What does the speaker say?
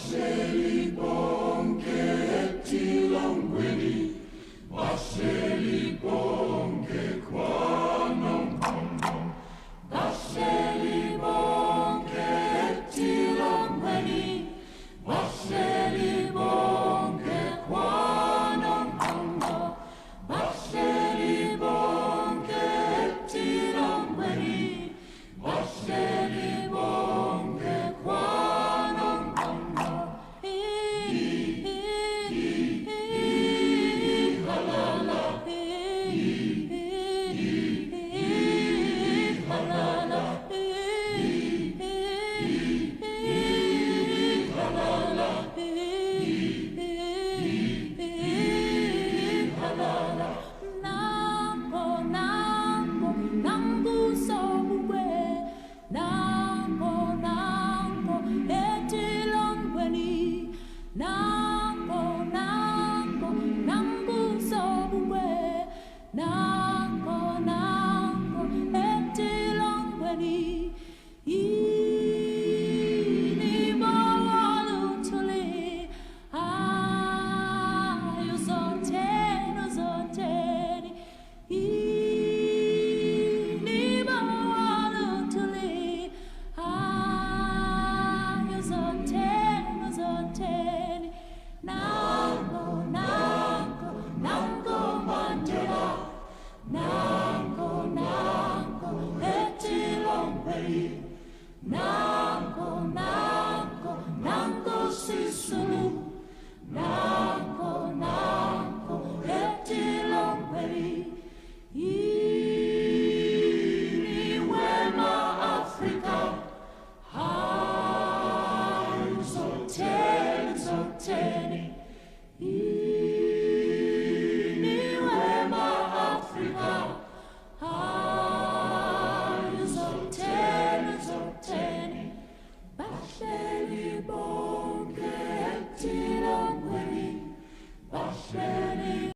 Bahleli bonke etilongweni, Bahleli bonke kwanomqondo. Bahleli bonke etilongweni, Bahleli bonke kwanomqondo. Bahleli bonke etilongweni, Bahleli bonke kwanomqondo. Halala, halala, halala. Nampo, nampo, nambu sobukwe. Nampo, nampo, etilongweni. Nampo, nampo, nambu sobukwe. Nampo, nampo, etilongweni. Ini bawalu tuli. Ayo zonteni, zonteni. Ini bawalu tuli. Ayo zonteni, zonteni. Nango, nango, nango Mandela. Nango, nango, etilongweni. Nango, nango, nango Sisulu. Nango, nango, etilongweni. Ini wema Afrika. Hayi zonteni, zonteni. Ini wema Afrika. Hayi zonteni, zonteni. Bahleli bonke